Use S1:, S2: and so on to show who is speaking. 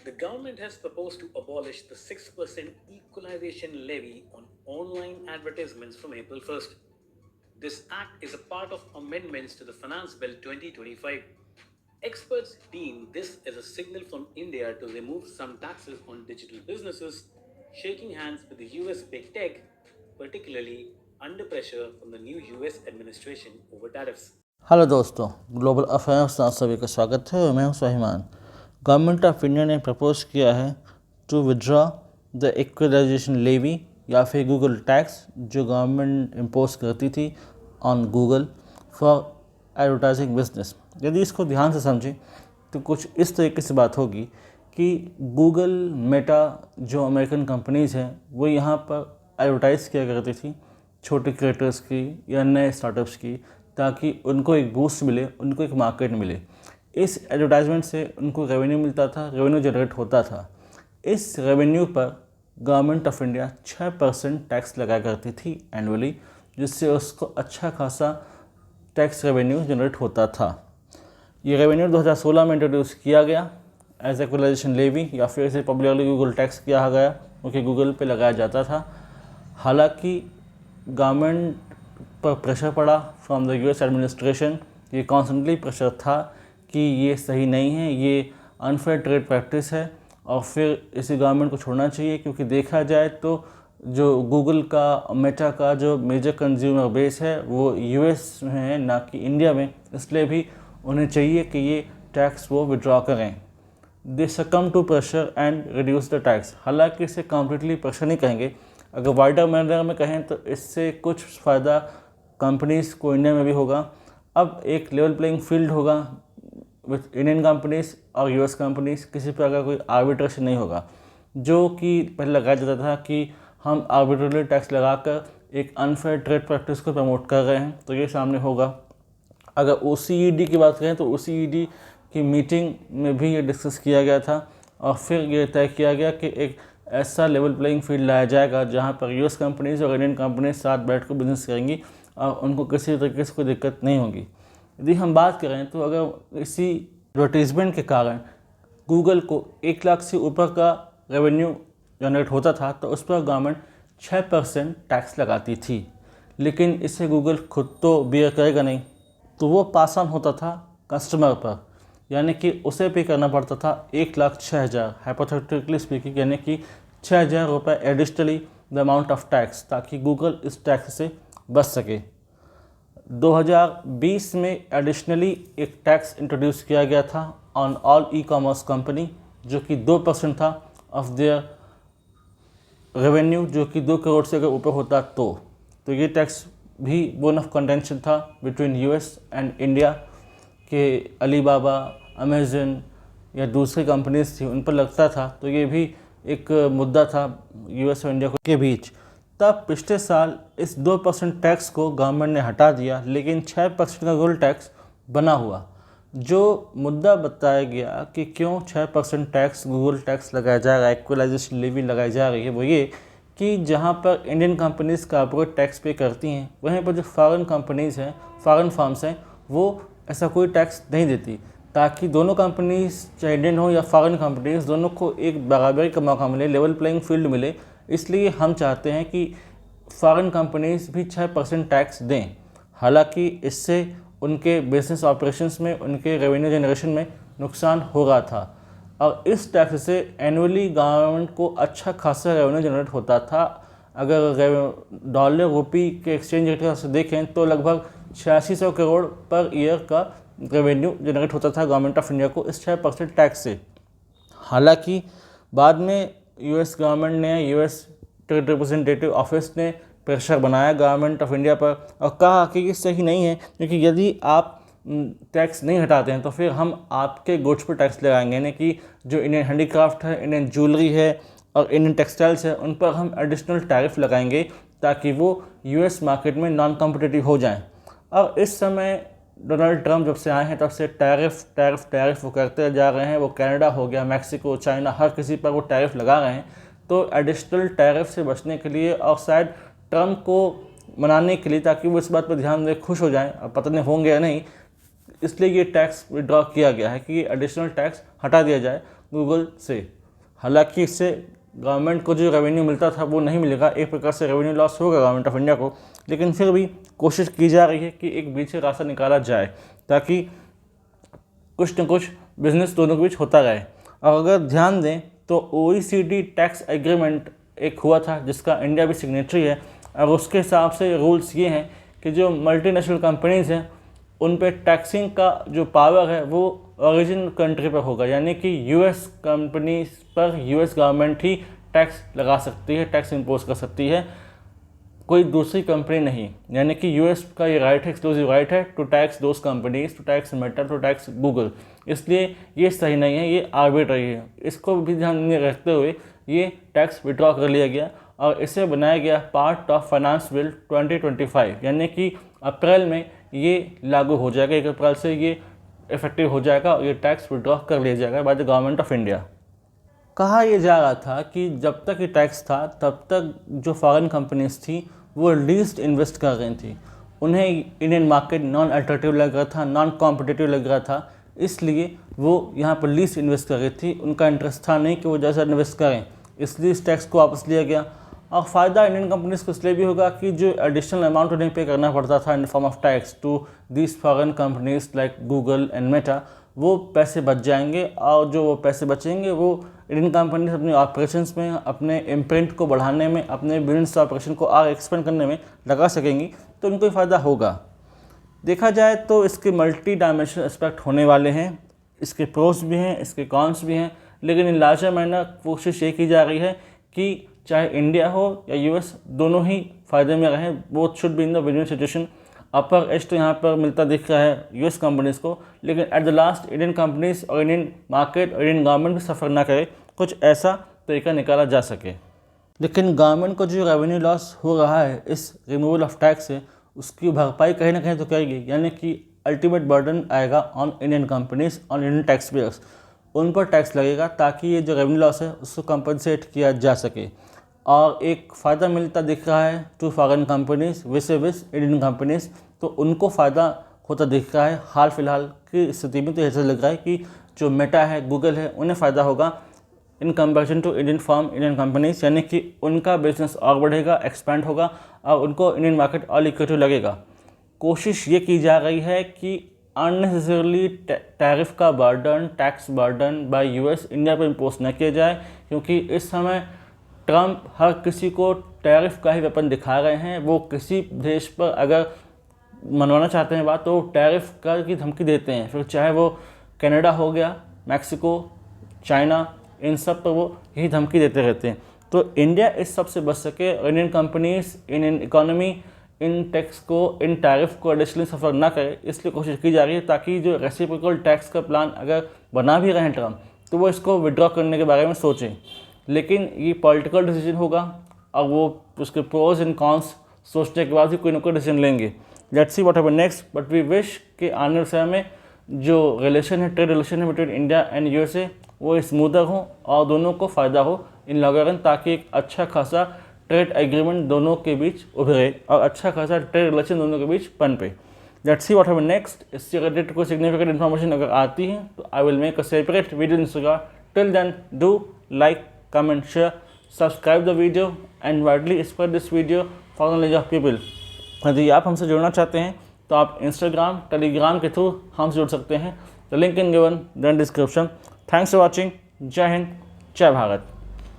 S1: The government has proposed to abolish the 6% equalization levy on online advertisements from April 1st. This act is a part of amendments to the Finance Bill 2025. Experts deem this as a signal from India to remove some taxes on digital businesses, shaking hands with the US big tech, particularly under pressure from the new US administration over tariffs.
S2: Hello दोस्तों, global affairs में आप सभी का स्वागत है और मैं हूं स्वाहिमान। गवर्नमेंट ऑफ इंडिया ने प्रपोज किया है to withdraw the equalisation levy या फिर गूगल टैक्स जो गवर्नमेंट इम्पोज करती थी on Google for advertising business. यदि इसको ध्यान से समझें तो कुछ इस तरीके से बात होगी कि गूगल, मेटा जो अमेरिकन कंपनीज़ हैं वो यहाँ पर एडवर्टाइज़ किया करती थी छोटे क्रिएटर्स की या नए स्टार्टअप्स की, ताकि उनको एक बूस्ट मिले, उनको एक मार्केट मिले। इस एडवर्टाइजमेंट से उनको रेवेन्यू मिलता था, रेवेन्यू जनरेट होता था। इस रेवेन्यू पर गवर्नमेंट ऑफ इंडिया 6% टैक्स लगाया करती थी एनुअली, जिससे उसको अच्छा खासा टैक्स रेवेन्यू जनरेट होता था। ये रेवेन्यू 2016 में इंट्रोड्यूस किया गया एज इक्वलाइजेशन लेवी या फिर इसे पॉपुलरली गूगल टैक्स किया गया, क्योंकि गूगल पे लगाया जाता था। हालांकि गवर्नमेंट पर प्रेशर पड़ा फ्रॉम द यूएस एडमिनिस्ट्रेशन, ये कॉन्स्टेंटली प्रेशर था कि ये सही नहीं है, ये अनफेयर ट्रेड प्रैक्टिस है और फिर इसे गवर्नमेंट को छोड़ना चाहिए, क्योंकि देखा जाए तो जो गूगल का, मेटा का जो मेजर कंज्यूमर बेस है वो यूएस में है, ना कि इंडिया में। इसलिए भी उन्हें चाहिए कि ये टैक्स वो विड्रॉ करें। They succumb to pressure and reduce the tax. हालांकि इसे कम्प्लीटली प्रेशर नहीं कहेंगे, अगर वाइडर मैनर में कहें तो इससे कुछ फ़ायदा कंपनीज़ को इंडिया में भी होगा। अब एक लेवल प्लेइंग फील्ड होगा विथ इंडियन कंपनीज़ और यूएस कंपनीज़। किसी पर अगर कोई आर्बिट्रेशन नहीं होगा, जो कि पहले लगाया जाता था कि हम आर्बिट्रेटली टैक्स लगाकर एक अनफेयर ट्रेड प्रैक्टिस को प्रमोट कर रहे हैं, तो ये सामने होगा। अगर ओसीईडी की बात करें तो ओसीईडी की मीटिंग में भी ये डिस्कस किया गया था और फिर ये तय किया गया कि एक ऐसा लेवल प्लेइंग फील्ड लाया जाएगा जहां पर यूएस कंपनीज़ और इंडियन कंपनीज साथ बैठकर बिजनेस करेंगी और उनको किसी तरीके से कोई दिक्कत नहीं होगी। यदि हम बात करें तो अगर इसी एडवर्टीजमेंट के कारण गूगल को 1 लाख से ऊपर का रेवेन्यू जनरेट होता था तो उस पर गवर्नमेंट 6% टैक्स लगाती थी, लेकिन इसे गूगल खुद तो बियर करेगा नहीं, तो वो पास ऑन होता था कस्टमर पर, यानी कि उसे पे करना पड़ता था 1,06,000 हाइपोथेटिकली स्पीकिंग, यानी कि 6,000 रुपये additionally the amount of tax, ताकि गूगल इस टैक्स से बच सके। 2020 में एडिशनली एक टैक्स इंट्रोड्यूस किया गया था on all e commerce company, जो कि 2% था ऑफ देयर रेवेन्यू, जो कि 2 करोड़ से अगर ऊपर होता तो ये टैक्स भी वन ऑफ कंटेंशन था बिटवीन यूएस एंड इंडिया के अलीबाबा, अमेजन या दूसरी कंपनीज थी उन पर लगता था, तो ये भी एक मुद्दा था यूएस और इंडिया के बीच। तब पिछले साल इस 2% टैक्स को गवर्नमेंट ने हटा दिया, लेकिन 6% का गूगल टैक्स बना हुआ। जो मुद्दा बताया गया कि क्यों 6% टैक्स गूगल टैक्स लगाया जा रहा है, इक्वलाइजेशन लेवी लगाई जा रही है, वो ये कि जहाँ पर इंडियन कंपनीज़ कॉर्पोरेट टैक्स पे करती हैं, वहीं पर जो फॉरेन कंपनीज़ हैं, फॉरेन फर्म्स हैं, वो ऐसा कोई टैक्स नहीं देती, ताकि दोनों कंपनीज, चाहे इंडियन हो या फॉरेन कंपनीज, दोनों को एक बराबरी का मौका मिले, लेवल प्लेइंग फील्ड मिले। इसलिए हम चाहते हैं कि फॉरेन कंपनीज भी 6% टैक्स दें। हालांकि इससे उनके बिजनेस ऑपरेशंस में, उनके रेवेन्यू जनरेशन में नुकसान हो रहा था और इस टैक्स से एनुअली गवर्नमेंट को अच्छा खासा रेवेन्यू जनरेट होता था। अगर डॉलर रुपी के एक्सचेंज रेट से देखें तो लगभग 8600 करोड़ पर ईयर का रेवेन्यू जनरेट होता था गवर्नमेंट ऑफ इंडिया को इस 6% टैक्स से। हालांकि बाद में यूएस गवर्नमेंट ने, यूएस ट्रेड रिप्रेजेंटेटिव ऑफिस ने प्रेशर बनाया गवर्नमेंट ऑफ इंडिया पर और कहा कि ये सही नहीं है, क्योंकि यदि आप टैक्स नहीं हटाते हैं तो फिर हम आपके गुड्स पर टैक्स लगाएंगे, यानी कि जो इंडियन हैंडीक्राफ्ट है, इंडियन ज्वेलरी है और इंडियन टेक्सटाइल्स है, उन पर हम एडिशनल टैरिफ लगाएंगे ताकि वो यूएस मार्केट में नॉन कॉम्पिटिटिव हो जाएं। और इस समय डोनाल्ड ट्रंप जब से आए हैं तब से टैरिफ वो करते जा रहे हैं। वो कनाडा हो गया, मैक्सिको, चाइना, हर किसी पर वो टैरिफ लगा रहे हैं। तो एडिशनल टैरिफ से बचने के लिए और शायद ट्रंप को मनाने के लिए, ताकि वो इस बात पर ध्यान दें, खुश हो जाएं, अब पता नहीं होंगे या नहीं, इसलिए ये टैक्स विड्रॉ किया गया है कि एडिशनल टैक्स हटा दिया जाए गूगल से। हालांकि इससे गवर्नमेंट को जो रेवेन्यू मिलता था वो नहीं मिलेगा, एक प्रकार से रेवेन्यू लॉस होगा गवर्नमेंट ऑफ इंडिया को, लेकिन फिर भी कोशिश की जा रही है कि एक बीच से रास्ता निकाला जाए ताकि कुछ न कुछ बिजनेस दोनों के बीच होता रहे। और अगर ध्यान दें तो OECD टैक्स एग्रीमेंट एक हुआ था जिसका इंडिया भी सिग्नेटरी है, और उसके हिसाब से रूल्स ये हैं कि जो मल्टीनेशनल कंपनीज़ हैं उन पे टैक्सिंग का जो पावर है वो ओरिजिन कंट्री पर होगा, यानी कि US कंपनी पर US गवर्नमेंट ही टैक्स लगा सकती है, टैक्स इम्पोज कर सकती है, कोई दूसरी कंपनी नहीं। यानी कि US का ये राइट है, एक्सक्लूसिव राइट है to tax those companies, to tax Meta, to tax Google. इसलिए ये सही नहीं है, ये आर्बिट्रेरी है। इसको भी ध्यान में रखते हुए ये टैक्स विड्रॉ कर लिया गया और इसे बनाया गया पार्ट ऑफ फाइनेंस बिल 2025, यानी कि अप्रैल में ये लागू हो जाएगा। 1 अप्रैल से ये इफेक्टिव हो जाएगा और ये टैक्स विड्रॉ कर लिया जाएगा by the government of India. कहा यह जा रहा था कि जब तक ये टैक्स था तब तक जो फॉरेन कंपनीज थी वो लीस्ट इन्वेस्ट कर रही थी, उन्हें इंडियन मार्केट नॉन अट्रैक्टिव लग रहा था, नॉन कॉम्पिटिटिव लग रहा था, इसलिए वो यहाँ पर लीस्ट इन्वेस्ट कर रही थी। उनका इंटरेस्ट था नहीं कि वो ज़्यादा इन्वेस्ट करें, इसलिए इस टैक्स को वापस लिया गया। और फ़ायदा इंडियन कंपनीज़ को इसलिए भी होगा कि जो एडिशनल अमाउंट उन्हें पे करना पड़ता था in form of tax to this foreign companies like Google and Meta, वो पैसे बच जाएंगे। और जो वो पैसे बचेंगे वो इंडियन कंपनीज अपने ऑपरेशंस में, अपने इम्प्रिंट को बढ़ाने में, अपने बिजनेस ऑपरेशन को और एक्सपेंड करने में लगा सकेंगी, तो उनको ही फ़ायदा होगा। देखा जाए तो इसके मल्टी डायमेंशनल एस्पेक्ट होने वाले हैं, इसके प्रोस भी हैं, इसके कॉन्स भी हैं, लेकिन इन लार्जर मैनर कोशिश ये की जा रही है कि चाहे इंडिया हो या US दोनों ही फ़ायदे में रहें, both should be in the win win situation. Upper as तो यहाँ पर मिलता दिख रहा है US कंपनीज़ को, लेकिन at the last Indian companies और इंडियन मार्केट और इंडियन गवर्नमेंट भी सफ़र ना करे, कुछ ऐसा तरीका निकाला जा सके। लेकिन गवर्नमेंट को जो रेवेन्यू लॉस हो रहा है इस रिमूवल ऑफ टैक्स से, उसकी भरपाई कहीं ना कहीं तो करेगी, यानी कि अल्टीमेट बर्डन आएगा on Indian companies, on Indian tax payers. उन पर टैक्स लगेगा ताकि ये जो रेवेन्यू लॉस है उसको कंपनसेट किया जा सके। और एक फ़ायदा मिलता दिख रहा है टू फॉरेन कंपनीज विस इंडियन कंपनीज, तो उनको फ़ायदा होता दिख रहा है। हाल फिलहाल की स्थिति में तो ऐसा लग रहा है कि जो मेटा है, गूगल है, उन्हें फ़ायदा होगा in comparison to Indian firm, Indian companies, यानी कि उनका बिजनेस और बढ़ेगा, एक्सपेंड होगा और उनको इंडियन मार्केट और लिक्विडिटी लगेगा। कोशिश ये की जा रही है कि अननेसेसरली टैरिफ का burden, tax burden bye US India पर इम्पोज न किया जाए, क्योंकि इस समय ट्रंप हर किसी को टैरिफ का ही वेपन दिखा रहे हैं। वो किसी देश पर अगर मनवाना चाहते हैं बात तो टैरिफ का की धमकी देते हैं, फिर चाहे वो कनाडा हो गया, मैक्सिको, चाइना, इन सब पर वो यही धमकी देते रहते हैं। तो इंडिया इस सब से बच सके, Indian companies, Indian economy in tax को, इन टैरिफ को एडिशनली सफ़र ना करे, इसलिए कोशिश की जा रही है ताकि जो रेसिप्रोकल टैक्स का प्लान अगर बना भी रहे हैं ट्रम्प, तो वो इसको विड्रॉ करने के बारे में सोचें। लेकिन ये पॉलिटिकल डिसीजन होगा और वो उसके प्रोज एंड कॉन्स सोचने के बाद ही कोई ना कोई डिसीजन लेंगे। Let's see what happen next, but we wish कि आने वाले समय में जो रिलेशन है, ट्रेड रिलेशन है बिटवीन इंडिया एंड USA, वो स्मूदर हो और दोनों को फ़ायदा हो इन लॉन्गर रन, ताकि एक अच्छा खासा ट्रेड एग्रीमेंट दोनों के बीच उभरे और अच्छा खासा ट्रेड रिलेशन दोनों के बीच बन पे। Let's see what happen next. इससे रिलेटेड कोई सिग्निफिकेंट इन्फॉर्मेशन अगर आती है तो I will make a separate video in Instagram. Till then do like, comment, share, subscribe the video and widely spread this video for the knowledge of people। यदि आप हमसे जुड़ना चाहते हैं तो आप इंस्टाग्राम, टेलीग्राम के थ्रू हमसे जुड़ सकते हैं। The link in given in description. Thanks for watching. जय हिंद, जय भारत।